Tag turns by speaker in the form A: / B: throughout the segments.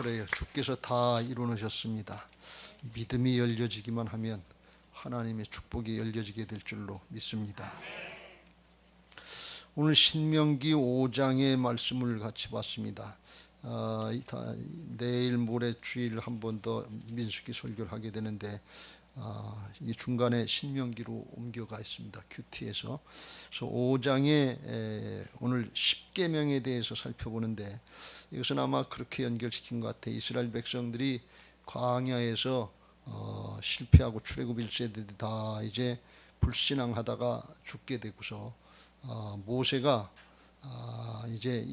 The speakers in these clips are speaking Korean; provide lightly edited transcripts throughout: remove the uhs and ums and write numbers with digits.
A: 그래요. 주께서 다 이루어놓으셨습니다. 믿음이 열려지기만 하면 하나님의 축복이 열려지게 될 줄로 믿습니다. 오늘 신명기 5장의 말씀을 같이 봤습니다. 내일 모레 주일 한 번 더 민수기 설교를 하게 되는데 이 중간에 신명기로 옮겨가 있습니다. 큐티에서. 그래서 5장에 오늘 10계명에 대해서 살펴보는데 이것은 아마 그렇게 연결시킨 것 같아요. 이스라엘 백성들이 광야에서 실패하고 출애굽 1세대들이 다 이제 불신앙하다가 죽게 되고서 모세가 이제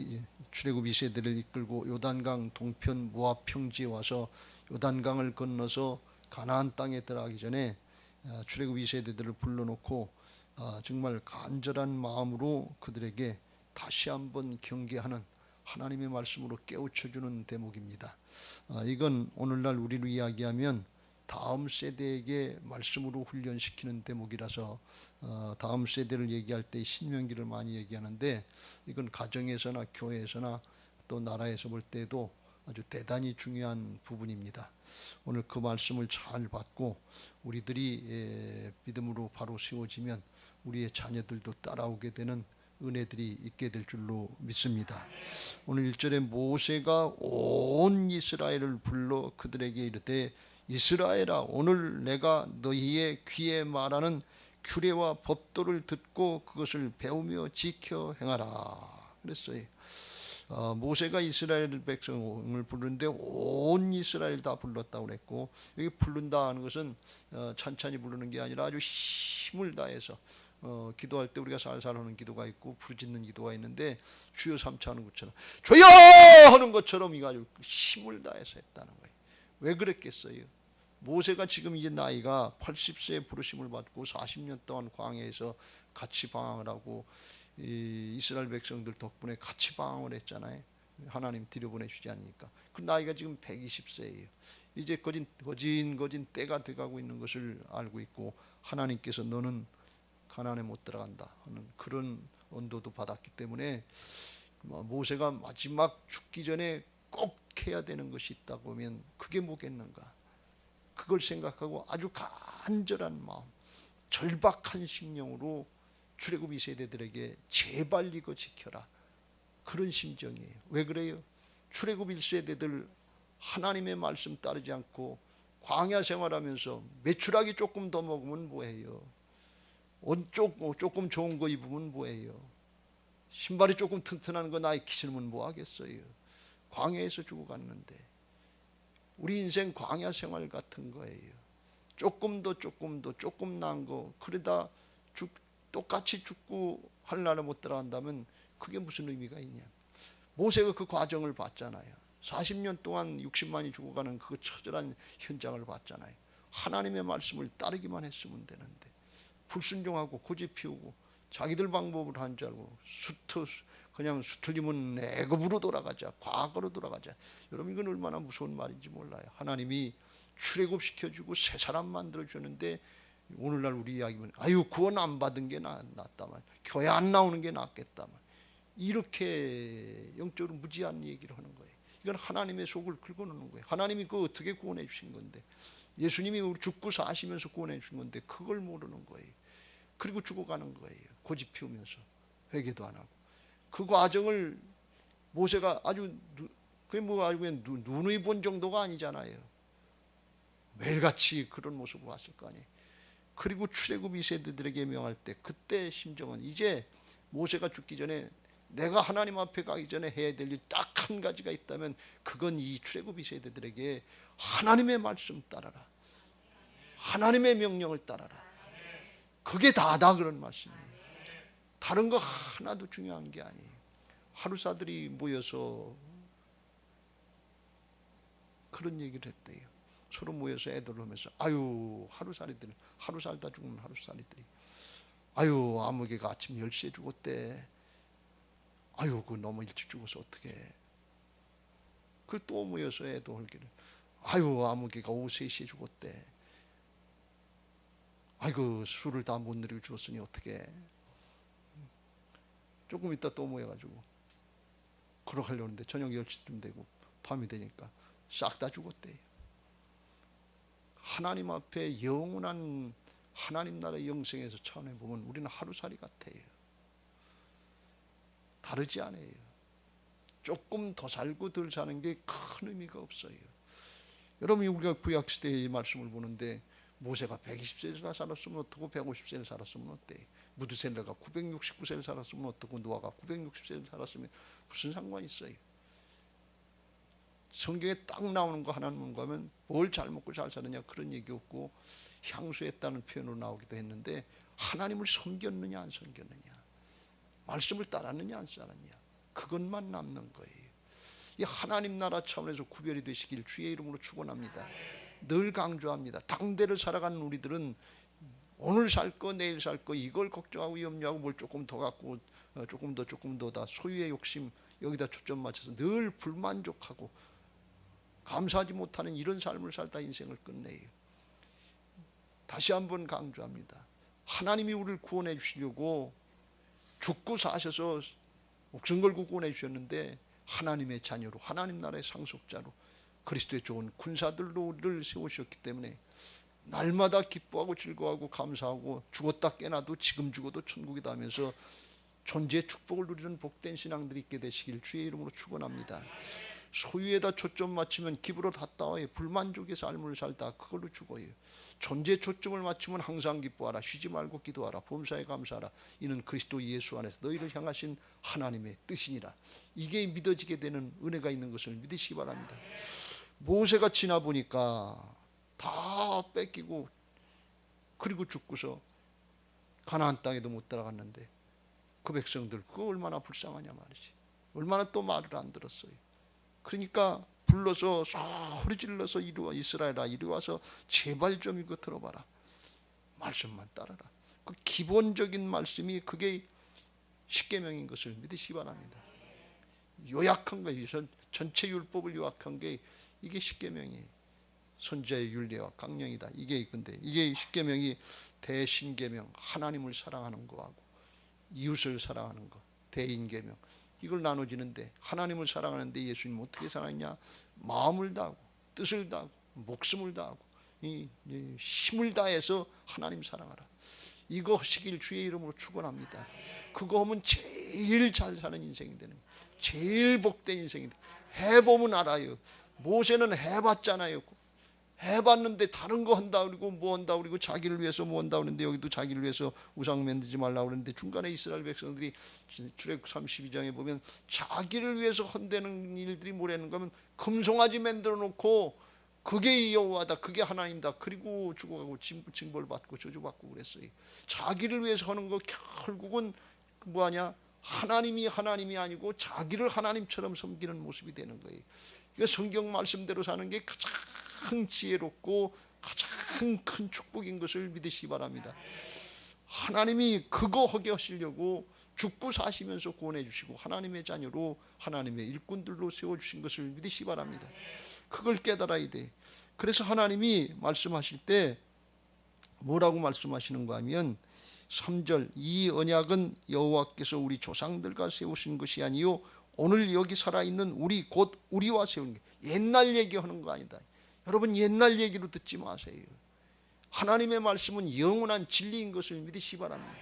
A: 출애굽 2세대를 이끌고 요단강 동편 모압 평지에 와서 요단강을 건너서 가나안 땅에 들어가기 전에 출애굽 2세대들을 불러놓고 정말 간절한 마음으로 그들에게 다시 한번 경계하는 하나님의 말씀으로 깨우쳐주는 대목입니다. 이건 오늘날 우리로 이야기하면 다음 세대에게 말씀으로 훈련시키는 대목이라서 다음 세대를 얘기할 때 신명기를 많이 얘기하는데 이건 가정에서나 교회에서나 또 나라에서 볼 때도 아주 대단히 중요한 부분입니다. 오늘 그 말씀을 잘 받고 우리들이 믿음으로 바로 세워지면 우리의 자녀들도 따라오게 되는 은혜들이 있게 될 줄로 믿습니다. 오늘 1절에 모세가 온 이스라엘을 불러 그들에게 이르되 이스라엘아, 오늘 내가 너희의 귀에 말하는 규례와 법도를 듣고 그것을 배우며 지켜 행하라 그랬어요. 모세가 이스라엘 백성을 부르는데 온 이스라엘 다 불렀다고 그랬고, 여기 부른다 하는 것은 찬찬히 부르는 게 아니라 아주 힘을 다해서 기도할 때 우리가 살살 하는 기도가 있고 부르짖는 기도가 있는데 주여 삼차 하는 것처럼 주여 하는 것처럼 이거 아주 힘을 다해서 했다는 거예요. 왜 그랬겠어요? 모세가 지금 이제 나이가 80세에 부르심을 받고 40년 동안 광야에서 같이 방황을 하고 이스라엘 백성들 덕분에 같이 방황을 했잖아요. 하나님 들여보내주지 않으니까. 그 나이가 지금 120세예요. 이제 거진 때가 돼가고 있는 것을 알고 있고 하나님께서 너는 가나안에 못 들어간다 하는 그런 언도도 받았기 때문에 모세가 마지막 죽기 전에 꼭 해야 되는 것이 있다고 하면 그게 뭐겠는가. 그걸 생각하고 아주 간절한 마음, 절박한 심령으로 출애굽 2세대들에게 제발 이거 지켜라, 그런 심정이에요. 왜 그래요? 출애굽 1세대들 하나님의 말씀 따르지 않고 광야 생활하면서 메추라기 조금 더 먹으면 뭐해요? 옷 조금 좋은 거 입으면 뭐해요? 신발이 조금 튼튼한 거 나이키 신으면 뭐하겠어요? 광야에서 죽어갔는데 우리 인생 광야 생활 같은 거예요. 조금 나은 거 그러다 똑같이 죽고 하늘나라 못 들어간다면 그게 무슨 의미가 있냐. 모세가 그 과정을 봤잖아요. 40년 동안 60만이 죽어가는 그 처절한 현장을 봤잖아요. 하나님의 말씀을 따르기만 했으면 되는데 불순종하고 고집 피우고 자기들 방법을 한 줄 알고 그냥 수틀리면 애굽으로 돌아가자, 과거로 돌아가자. 여러분 이건 얼마나 무서운 말인지 몰라요. 하나님이 출애굽시켜주고 새 사람 만들어주는데 오늘날 우리 이야기면 구원 안 받은 게 낫다만, 교회 안 나오는 게 낫겠다만, 이렇게 영적으로 무지한 얘기를 하는 거예요. 이건 하나님의 속을 긁어놓는 거예요. 하나님이 그거 어떻게 구원해 주신 건데, 예수님이 우리 죽고 사시면서 구원해 주신 건데 그걸 모르는 거예요. 그리고 죽어가는 거예요. 고집 피우면서 회개도 안 하고. 그 과정을 모세가 그게 누누이 본 정도가 아니잖아요. 매일같이 그런 모습을 봤을 거 아니에요. 그리고 출애굽 2세대들에게 명할 때 그때 심정은 이제 모세가 죽기 전에 내가 하나님 앞에 가기 전에 해야 될 일 딱 한 가지가 있다면 그건 이 출애굽 2세대들에게 하나님의 말씀 따라라, 하나님의 명령을 따라라. 그게 다다 그런 말씀이에요. 다른 거 하나도 중요한 게 아니에요. 하루사들이 모여서 그런 얘기를 했대요. 서로 모여서 애들 하면서 하루 살다 죽는 하루살이들이 아무개가 아침 10시에 죽었대. 그거 너무 일찍 죽어서 어떡해. 그 또 모여서 애도 헐기를 아무개가 오후 3시에 죽었대. 술을 다 못 누리고 죽었으니 어떡해. 조금 있다 또 모여가지고 그러고 하려는데 저녁 10시쯤 되고 밤이 되니까 싹 다 죽었대요. 하나님 앞에 영원한 하나님 나라 영생에서 차원해 보면 우리는 하루살이 같아요. 다르지 않아요. 조금 더 살고 덜 사는 게 큰 의미가 없어요. 여러분이 우리가 구약시대의 말씀을 보는데 모세가 120세를 살았으면 어떻고 150세를 살았으면 어때? 무드셀라가 969세를 살았으면 어떻고 노아가 960세를 살았으면 무슨 상관이 있어요? 성경에 딱 나오는 거 하나만 가면 뭘 잘 먹고 잘 사느냐 그런 얘기 없고 향수했다는 표현으로 나오기도 했는데 하나님을 섬겼느냐 안 섬겼느냐, 말씀을 따랐느냐 안 따랐느냐, 그것만 남는 거예요. 이 하나님 나라 차원에서 구별이 되시길 주의 이름으로 축원합니다. 늘 강조합니다. 당대를 살아가는 우리들은 오늘 살 거 내일 살 거 이걸 걱정하고 염려하고 뭘 조금 더 갖고 조금 더 다 소유의 욕심 여기다 초점 맞춰서 늘 불만족하고 감사하지 못하는 이런 삶을 살다 인생을 끝내요. 다시 한번 강조합니다. 하나님이 우리를 구원해 주시려고 죽고 사셔서 목숨 걸고 구원해 주셨는데 하나님의 자녀로 하나님 나라의 상속자로 그리스도의 좋은 군사들로 우리를 세우셨기 때문에 날마다 기뻐하고 즐거워하고 감사하고 죽었다 깨나도 지금 죽어도 천국이다 하면서 존재의 축복을 누리는 복된 신앙들이 있게 되시길 주의 이름으로 축원합니다. 소유에다 초점 맞추면 기부로 다 따와요. 불만족의 삶을 살다 그걸로 죽어요. 존재의 초점을 맞추면 항상 기뻐하라, 쉬지 말고 기도하라, 범사에 감사하라. 이는 그리스도 예수 안에서 너희를 향하신 하나님의 뜻이니라. 이게 믿어지게 되는 은혜가 있는 것을 믿으시기 바랍니다. 모세가 지나 보니까 다 뺏기고 그리고 죽고서 가나안 땅에도 못 들어갔는데 그 백성들 그거 얼마나 불쌍하냐 말이지. 얼마나 또 말을 안 들었어요. 그러니까 불러서 소리 질러서 이스라엘아 이리 와서 제발 좀 이거 들어봐라. 말씀만 따라라. 그 기본적인 말씀이 그게 십계명인 것을 믿으시기 바랍니다. 요약한 거예요. 전체 율법을 요약한 게 이게 십계명이에요. 선지자의 윤례와 강령이다. 이게 근데 이게 십계명이 대신계명, 하나님을 사랑하는 거하고 이웃을 사랑하는 거, 대인계명 이걸 나눠지는데 하나님을 사랑하는데 예수님 어떻게 사랑했냐? 마음을 다하고 뜻을 다하고 목숨을 다하고 힘을 다해서 하나님 사랑하라. 이거 하시길 주의 이름으로 축원합니다. 그거 하면 제일 잘 사는 인생이 되는 거예요. 제일 복된 인생이 돼요. 해보면 알아요. 모세는 해봤잖아요. 해봤는데 다른 거 한다 그러고 뭐 한다 그러고 자기를 위해서 뭐 한다 그러는데 여기도 자기를 위해서 우상 만들지 말라고 그러는데 중간에 이스라엘 백성들이 출애굽 32장에 보면 자기를 위해서 헌되는 일들이 뭐라는 거면 금송아지 만들어 놓고 그게 여호와다, 그게 하나님다. 그리고 죽어가고 징벌 받고 저주받고 그랬어요. 자기를 위해서 하는 거 결국은 뭐하냐? 하나님이 아니고 자기를 하나님처럼 섬기는 모습이 되는 거예요. 이거 성경 말씀대로 사는 게 가장 지혜롭고 가장 큰 축복인 것을 믿으시기 바랍니다. 하나님이 그거 하게 하시려고 죽고 사시면서 구원해 주시고 하나님의 자녀로 하나님의 일꾼들로 세워주신 것을 믿으시기 바랍니다. 그걸 깨달아야 돼. 그래서 하나님이 말씀하실 때 뭐라고 말씀하시는가 하면 3절 이 언약은 여호와께서 우리 조상들과 세우신 것이 아니요 오늘 여기 살아있는 우리 곧 우리와 세운 게 옛날 얘기하는 거 아니다. 여러분 옛날 얘기로 듣지 마세요. 하나님의 말씀은 영원한 진리인 것을 믿으시기 바랍니다.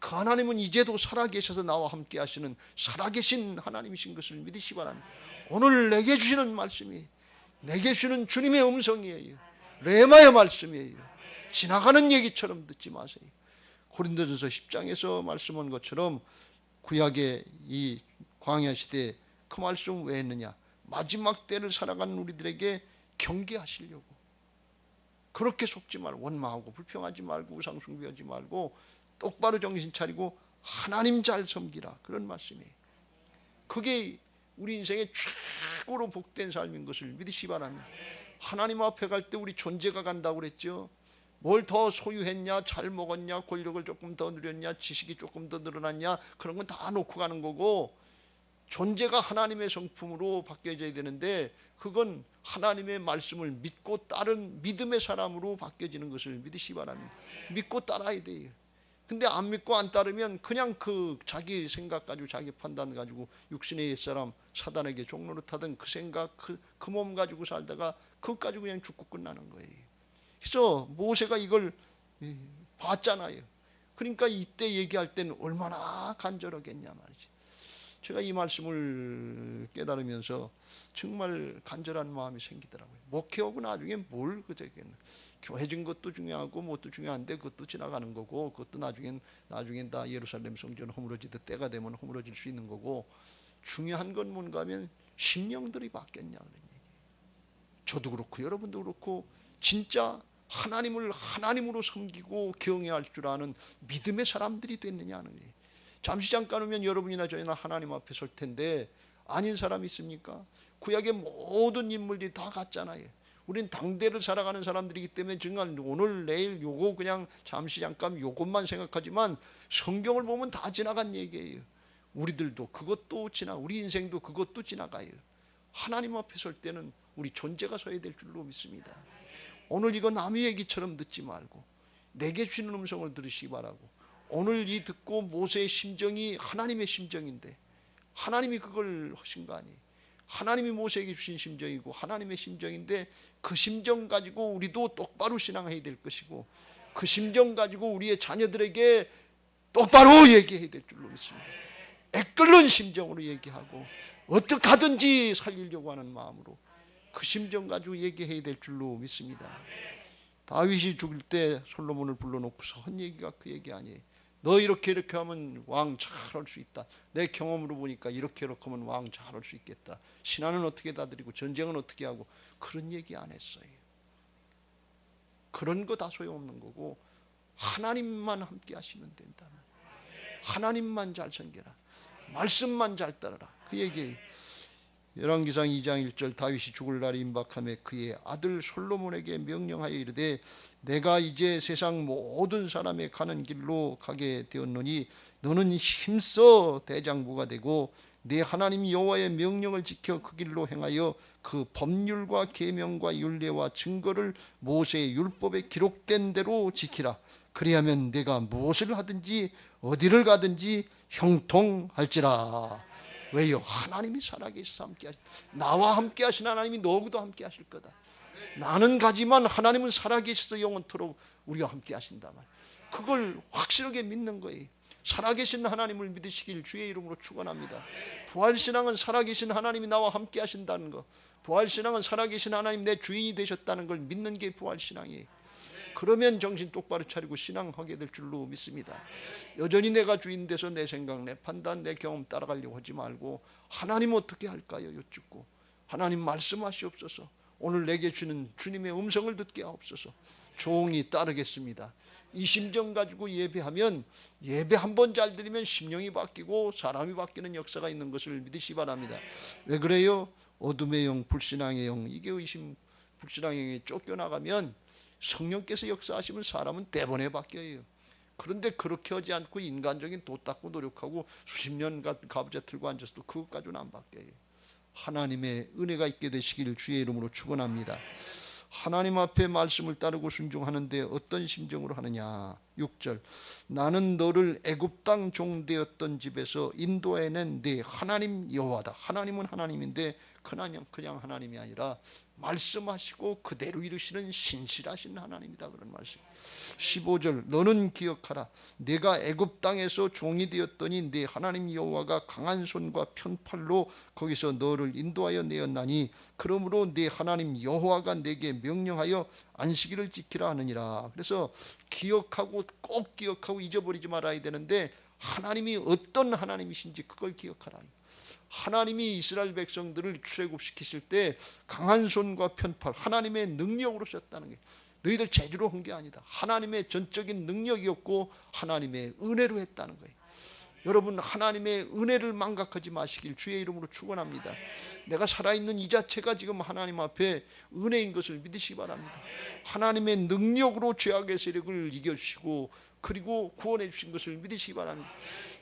A: 그 하나님은 이제도 살아계셔서 나와 함께 하시는 살아계신 하나님이신 것을 믿으시기 바랍니다. 오늘 내게 주시는 말씀이 내게 주시는 주님의 음성이에요. 레마의 말씀이에요. 지나가는 얘기처럼 듣지 마세요. 고린도전서 10장에서 말씀한 것처럼 구약의 이 광야 시대에 그 말씀 왜 했느냐? 마지막 때를 살아가는 우리들에게 경계하시려고. 그렇게 속지 말고 원망하고 불평하지 말고 우상 숭배하지 말고 똑바로 정신 차리고 하나님 잘 섬기라. 그런 말씀이에요. 그게 우리 인생의 최고로 복된 삶인 것을 믿으시기 바랍니다. 하나님 앞에 갈 때 우리 존재가 간다고 그랬죠. 뭘 더 소유했냐, 잘 먹었냐, 권력을 조금 더 누렸냐, 지식이 조금 더 늘어났냐, 그런 건 다 놓고 가는 거고 존재가 하나님의 성품으로 바뀌어져야 되는데 그건 하나님의 말씀을 믿고 따른 믿음의 사람으로 바뀌어지는 것을 믿으시기 바랍니다. 믿고 따라야 돼요. 근데 안 믿고 안 따르면 그냥 그 자기 생각 가지고 자기 판단 가지고 육신의 옛사람 사단에게 종노릇하던 그 생각 그 몸 가지고 살다가 그것 가지고 그냥 죽고 끝나는 거예요. 그래서 모세가 이걸 봤잖아요. 그러니까 이때 얘기할 때는 얼마나 간절하겠냐 말이지. 제가 이 말씀을 깨달으면서 정말 간절한 마음이 생기더라고요. 목회하고 나중에 뭘 그저겠나. 교회진 것도 중요하고 뭣도 중요한데 그것도 지나가는 거고, 그것도 나중엔 다 예루살렘 성전 허물어지듯 때가 되면 허물어질 수 있는 거고, 중요한 건 뭔가 하면 심령들이 바뀌었냐 그런 얘기. 저도 그렇고 여러분도 그렇고 진짜 하나님을 하나님으로 섬기고 경외할 줄 아는 믿음의 사람들이 됐느냐는 거예요. 잠시 잠깐 오면 여러분이나 저희나 하나님 앞에 설 텐데 아닌 사람 있습니까? 구약의 모든 인물들이 다 같잖아요. 우린 당대를 살아가는 사람들이기 때문에 정말 오늘 내일 요거 그냥 잠시 잠깐 요것만 생각하지만 성경을 보면 다 지나간 얘기예요. 우리들도 그것도 우리 인생도 그것도 지나가요. 하나님 앞에 설 때는 우리 존재가 서야 될 줄로 믿습니다. 오늘 이거 남의 얘기처럼 듣지 말고 내게 주시는 음성을 들으시기 바라고, 오늘 이 듣고 모세의 심정이 하나님의 심정인데 하나님이 그걸 하신 거 아니에요. 하나님이 모세에게 주신 심정이고 하나님의 심정인데 그 심정 가지고 우리도 똑바로 신앙해야 될 것이고, 그 심정 가지고 우리의 자녀들에게 똑바로 얘기해야 될 줄로 믿습니다. 애끓는 심정으로 얘기하고 어떻게 하든지 살리려고 하는 마음으로 그 심정 가지고 얘기해야 될 줄로 믿습니다. 다윗이 죽을 때 솔로몬을 불러놓고서 한 얘기가 그 얘기 아니에요. 너 이렇게 하면 왕 잘할 수 있다. 내 경험으로 보니까 이렇게 하면 왕 잘할 수 있겠다. 신하는 어떻게 다드리고 전쟁은 어떻게 하고, 그런 얘기 안 했어요. 그런 거 다 소용없는 거고 하나님만 함께 하시면 된다. 하나님만 잘 섬겨라. 말씀만 잘 따르라. 그 얘기예요. 열왕기상 2장 1절 다윗이 죽을 날이 임박하며 그의 아들 솔로몬에게 명령하여 이르되 내가 이제 세상 모든 사람의 가는 길로 가게 되었노니 너는 힘써 대장부가 되고 내 하나님 여호와의 명령을 지켜 그 길로 행하여 그 법률과 계명과 율례와 증거를 모세의 율법에 기록된 대로 지키라. 그리하면 내가 무엇을 하든지 어디를 가든지 형통할지라. 왜요? 하나님이 살아계셔서 함께 하시. 나와 함께 하신 하나님이 너하고도 함께 하실 거다. 나는 가지만 하나님은 살아계셔서 영원토록 우리와 함께 하신다 말. 그걸 확실하게 믿는 거예요. 살아계신 하나님을 믿으시길 주의 이름으로 축원합니다. 부활신앙은 살아계신 하나님이 나와 함께 하신다는 거, 부활신앙은 살아계신 하나님 내 주인이 되셨다는 걸 믿는 게 부활신앙이에요. 그러면 정신 똑바로 차리고 신앙하게 될 줄로 믿습니다. 여전히 내가 주인 돼서 내 생각, 내 판단, 내 경험 따라가려고 하지 말고 하나님 어떻게 할까요? 여쭙고 하나님 말씀하시옵소서. 오늘 내게 주는 주님의 음성을 듣게 하옵소서. 종이 따르겠습니다. 이 심정 가지고 예배하면, 예배 한 번 잘 드리면 심령이 바뀌고 사람이 바뀌는 역사가 있는 것을 믿으시기 바랍니다. 왜 그래요? 어둠의 영, 불신앙의 영, 이게 의심, 불신앙의 영이 쫓겨나가면 성령께서 역사하시면 사람은 대번에 바뀌어요. 그런데 그렇게 하지 않고 인간적인 도 닦고 노력하고 수십 년 가부좌 틀고 앉았어도 그것 가지고는 안 바뀌어요. 하나님의 은혜가 있게 되시길 주의 이름으로 축원합니다. 하나님 앞에 말씀을 따르고 순종하는데 어떤 심정으로 하느냐. 6절 나는 너를 애굽 땅 종되었던 집에서 인도해낸 네 하나님 여호와다. 하나님은 하나님인데 그냥 하나님이 아니라 말씀하시고 그대로 이루시는 신실하신 하나님이다, 그런 말씀. 15절 너는 기억하라. 내가 애굽 땅에서 종이 되었더니 네 하나님 여호와가 강한 손과 편팔로 거기서 너를 인도하여 내었나니 그러므로 네 하나님 여호와가 내게 명령하여 안식일을 지키라 하느니라. 그래서 기억하고 꼭 기억하고 잊어버리지 말아야 되는데 하나님이 어떤 하나님이신지 그걸 기억하라. 하나님이 이스라엘 백성들을 출애굽시키실 때 강한 손과 편팔, 하나님의 능력으로 썼다는 게 너희들 재주로 한 게 아니다. 하나님의 전적인 능력이었고 하나님의 은혜로 했다는 거예요. 여러분, 하나님의 은혜를 망각하지 마시길 주의 이름으로 축원합니다. 내가 살아있는 이 자체가 지금 하나님 앞에 은혜인 것을 믿으시기 바랍니다. 하나님의 능력으로 죄악의 세력을 이겨주시고 그리고 구원해 주신 것을 믿으시기 바랍니다.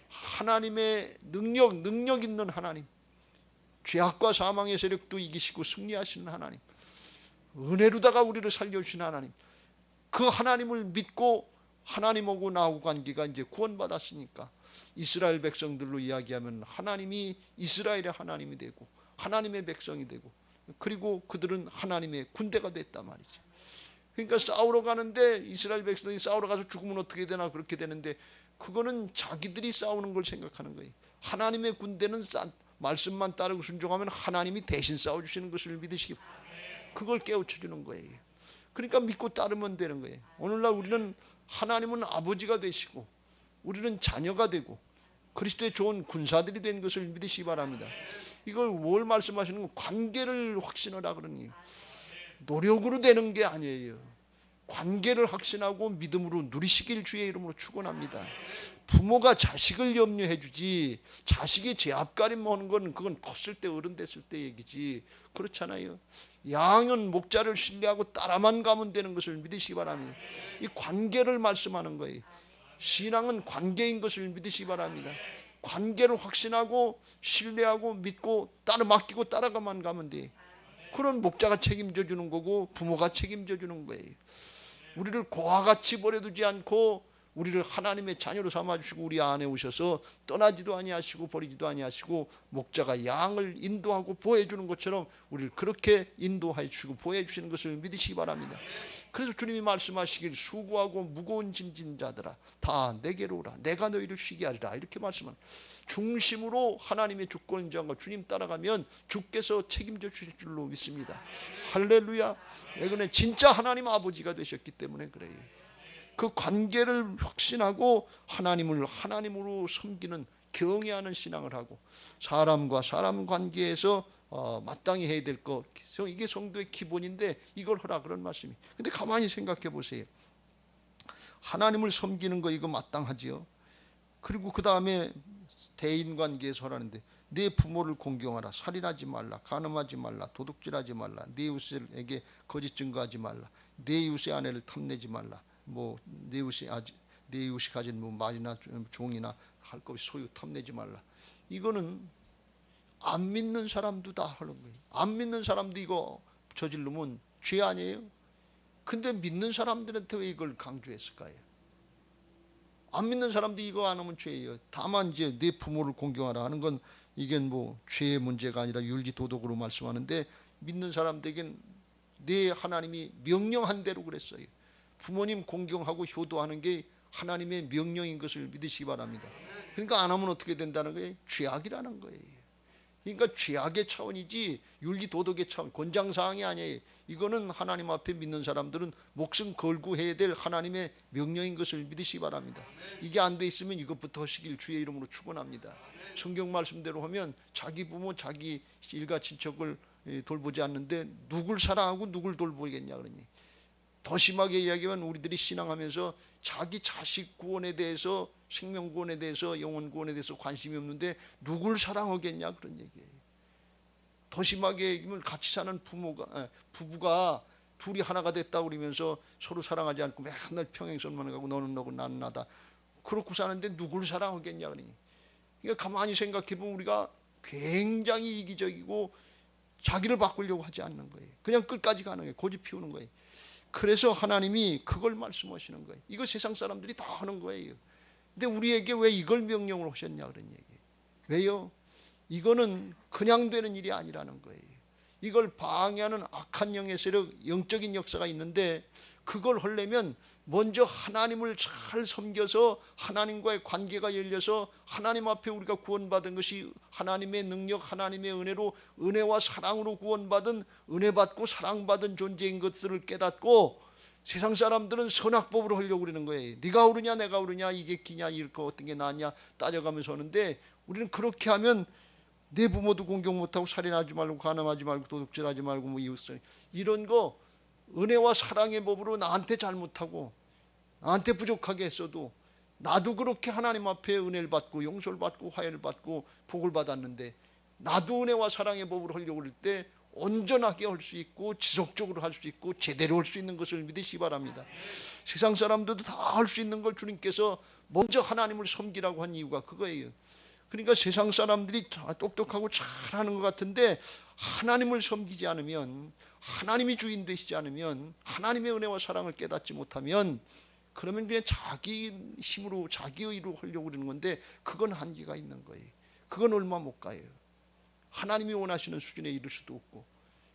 A: 하나님의 능력 있는 하나님, 죄악과 사망의 세력도 이기시고 승리하시는 하나님, 은혜로다가 우리를 살려주신 하나님, 그 하나님을 믿고 하나님하고 나하고 관계가 이제 구원받았으니까 이스라엘 백성들로 이야기하면 하나님이 이스라엘의 하나님이 되고 하나님의 백성이 되고 그리고 그들은 하나님의 군대가 됐단 말이죠. 그러니까 싸우러 가는데 이스라엘 백성이 싸우러 가서 죽으면 어떻게 되나 그렇게 되는데 그거는 자기들이 싸우는 걸 생각하는 거예요. 하나님의 군대는 말씀만 따르고 순종하면 하나님이 대신 싸워주시는 것을 믿으시고 그걸 깨우쳐주는 거예요. 그러니까 믿고 따르면 되는 거예요. 오늘날 우리는 하나님은 아버지가 되시고 우리는 자녀가 되고 그리스도의 좋은 군사들이 된 것을 믿으시기 바랍니다. 이걸 뭘 말씀하시는 거? 관계를 확신하라 그러니 노력으로 되는 게 아니에요. 관계를 확신하고 믿음으로 누리시길 주의 이름으로 축원합니다. 부모가 자식을 염려해 주지 자식이 제 앞가림 하는 건 그건 컸을 때 어른 됐을 때 얘기지 그렇잖아요. 양은 목자를 신뢰하고 따라만 가면 되는 것을 믿으시기 바랍니다. 이 관계를 말씀하는 거예요. 신앙은 관계인 것을 믿으시기 바랍니다. 관계를 확신하고 신뢰하고 믿고 맡기고 따라가만 가면 돼. 그런 목자가 책임져 주는 거고 부모가 책임져 주는 거예요. 우리를 고와 같이 버려두지 않고 우리를 하나님의 자녀로 삼아주시고 우리 안에 오셔서 떠나지도 아니하시고 버리지도 아니하시고 목자가 양을 인도하고 보호해주는 것처럼 우리를 그렇게 인도해 주시고 보호해 주시는 것을 믿으시기 바랍니다. 그래서 주님이 말씀하시길 수고하고 무거운 짐진 자들아 다 내게로 오라 내가 너희를 쉬게 하리라 이렇게 말씀하는 중심으로 하나님의 주권자가 주님 따라가면 주께서 책임져 주실 줄로 믿습니다. 할렐루야. 이거는 진짜 하나님 아버지가 되셨기 때문에 그래요. 그 관계를 확신하고 하나님을 하나님으로 섬기는 경외하는 신앙을 하고 사람과 사람 관계에서 마땅히 해야 될 것 이게 성도의 기본인데 이걸 하라 그런 말씀이. 근데 가만히 생각해 보세요. 하나님을 섬기는 거 이거 마땅하지요. 그리고 그 다음에 대인관계에서 하라는데 내 부모를 공경하라 살인하지 말라 간음하지 말라 도둑질하지 말라 내 이웃에게 거짓 증거하지 말라 내 이웃의 아내를 탐내지 말라 내 이웃이 가진 말이나 종이나 할 것 없이 소유 탐내지 말라. 이거는 안 믿는 사람도 다 하는 거예요. 안 믿는 사람도 이거 저지르면 죄 아니에요? 근데 믿는 사람들한테 왜 이걸 강조했을까요? 안 믿는 사람도 이거 안 하면 죄예요. 다만 이제 내 부모를 공경하라 하는 건 이게 죄의 문제가 아니라 윤리 도덕으로 말씀하는데 믿는 사람들에겐 내 하나님이 명령한 대로 그랬어요. 부모님 공경하고 효도하는 게 하나님의 명령인 것을 믿으시기 바랍니다. 그러니까 안 하면 어떻게 된다는 거예요? 죄악이라는 거예요. 그러니까 죄악의 차원이지 윤리 도덕의 차원, 권장사항이 아니에요. 이거는 하나님 앞에 믿는 사람들은 목숨 걸고 해야 될 하나님의 명령인 것을 믿으시기 바랍니다. 이게 안 돼 있으면 이것부터 하시길 주의 이름으로 축원합니다. 성경 말씀대로 하면 자기 부모, 자기 일가 친척을 돌보지 않는데 누굴 사랑하고 누굴 돌보겠냐 그러니. 더 심하게 이야기하면 우리들이 신앙하면서 자기 자식 구원에 대해서 생명 구원에 대해서 영혼 구원에 대해서 관심이 없는데 누굴 사랑하겠냐 그런 얘기예요. 더 심하게 얘기하면 같이 사는 부부가 둘이 하나가 됐다 그러면서 서로 사랑하지 않고 맨날 평행선만 가고 너는 너고 나는 나다 그렇고 사는데 누굴 사랑하겠냐 그러니. 그러니까 가만히 생각해 보면 우리가 굉장히 이기적이고 자기를 바꾸려고 하지 않는 거예요. 그냥 끝까지 가는 거예요. 고집 피우는 거예요. 그래서 하나님이 그걸 말씀하시는 거예요. 이거 세상 사람들이 다 하는 거예요. 근데 우리에게 왜 이걸 명령을 하셨냐 그런 얘기예요. 왜요? 이거는 그냥 되는 일이 아니라는 거예요. 이걸 방해하는 악한 영의 세력, 영적인 역사가 있는데 그걸 하려면 먼저 하나님을 잘 섬겨서 하나님과의 관계가 열려서 하나님 앞에 우리가 구원받은 것이 하나님의 능력, 하나님의 은혜로 은혜와 사랑으로 구원받은 은혜받고 사랑받은 존재인 것들을 깨닫고 세상 사람들은 선악법으로 하려고 그러는 거예요. 네가 옳으냐 내가 옳으냐 이게 기냐 이렇게 어떤 게 낫냐 따져가면서 하는데 우리는 그렇게 하면 내 부모도 공경 못하고 살인하지 말고 간음하지 말고 도둑질하지 말고 이웃을 이런 거 은혜와 사랑의 법으로 나한테 잘못하고 나한테 부족하게 했어도 나도 그렇게 하나님 앞에 은혜를 받고 용서를 받고 화해를 받고 복을 받았는데 나도 은혜와 사랑의 법으로 하려고 할 때 온전하게 할 수 있고 지속적으로 할 수 있고 제대로 할 수 있는 것을 믿으시기 바랍니다. 세상 사람들도 다 할 수 있는 걸 주님께서 먼저 하나님을 섬기라고 한 이유가 그거예요. 그러니까 세상 사람들이 다 똑똑하고 잘하는 것 같은데 하나님을 섬기지 않으면 하나님이 주인 되시지 않으면 하나님의 은혜와 사랑을 깨닫지 못하면 그러면 그냥 자기 힘으로 자기 의로 하려고 그러는 건데 그건 한계가 있는 거예요. 그건 얼마 못 가요. 하나님이 원하시는 수준에 이를 수도 없고.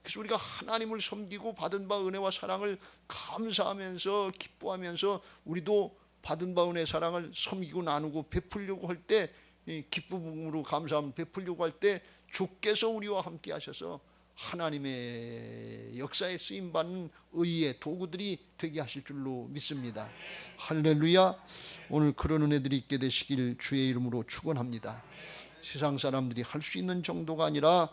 A: 그래서 우리가 하나님을 섬기고 받은 바 은혜와 사랑을 감사하면서 기뻐하면서 우리도 받은 바 은혜의 사랑을 섬기고 나누고 베풀려고 할 때, 기쁨으로 감사함 베풀려고 할 때 주께서 우리와 함께 하셔서 하나님의 역사에 쓰임받는 의의 도구들이 되게 하실 줄로 믿습니다. 할렐루야. 오늘 그런 은혜들이 있게 되시길 주의 이름으로 축원합니다. 세상 사람들이 할 수 있는 정도가 아니라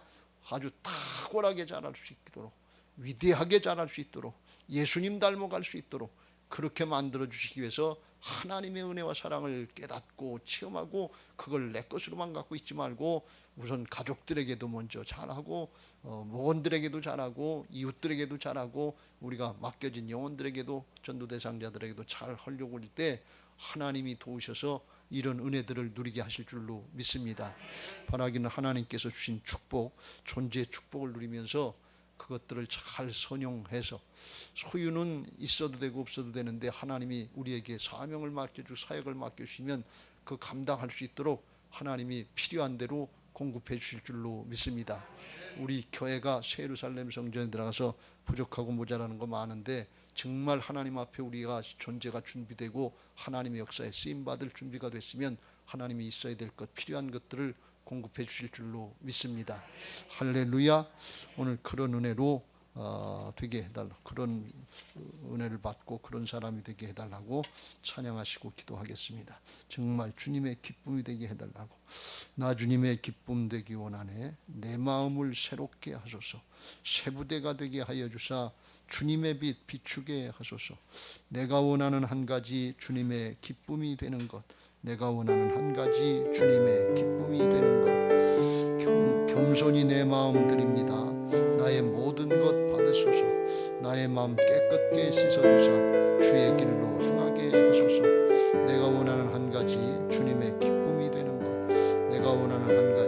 A: 아주 탁월하게 자랄 수 있도록, 위대하게 자랄 수 있도록, 예수님 닮아갈 수 있도록 그렇게 만들어 주시기 위해서 하나님의 은혜와 사랑을 깨닫고 체험하고 그걸 내 것으로만 갖고 있지 말고 우선 가족들에게도 먼저 잘하고 목원들에게도 잘하고 이웃들에게도 잘하고 우리가 맡겨진 영혼들에게도 전도 대상자들에게도 잘 하려고 할 때 하나님이 도우셔서 이런 은혜들을 누리게 하실 줄로 믿습니다. 바라기는 하나님께서 주신 축복, 존재의 축복을 누리면서 그것들을 잘 선용해서 소유는 있어도 되고 없어도 되는데 하나님이 우리에게 사명을 맡겨주고 사역을 맡겨주시면 그 감당할 수 있도록 하나님이 필요한 대로 공급해 주실 줄로 믿습니다. 우리 교회가 새 예루살렘 성전에 들어가서 부족하고 모자라는 거 많은데 정말 하나님 앞에 우리가 존재가 준비되고 하나님의 역사에 쓰임받을 준비가 됐으면 하나님이 있어야 될 것, 필요한 것들을 공급해 주실 줄로 믿습니다. 할렐루야. 오늘 그런 은혜로 되게 해달라, 그런 은혜를 받고 그런 사람이 되게 해달라고 찬양하시고 기도하겠습니다. 정말 주님의 기쁨이 되게 해달라고. 나 주님의 기쁨 되기 원하네. 내 마음을 새롭게 하소서. 새 부대가 되게 하여 주사 주님의 빛 비추게 하소서. 내가 원하는 한 가지 주님의 기쁨이 되는 것, 내가 원하는 한 가지 주님의 기쁨이 되는 것. 겸손히 내 마음 드립니다. 나의 모든 것 받으소서. 나의 마음 깨끗게 씻어주사 주의 길로 행하게 하소서. 내가 원하는 한 가지 주님의 기쁨이 되는 것, 내가 원하는 한 가지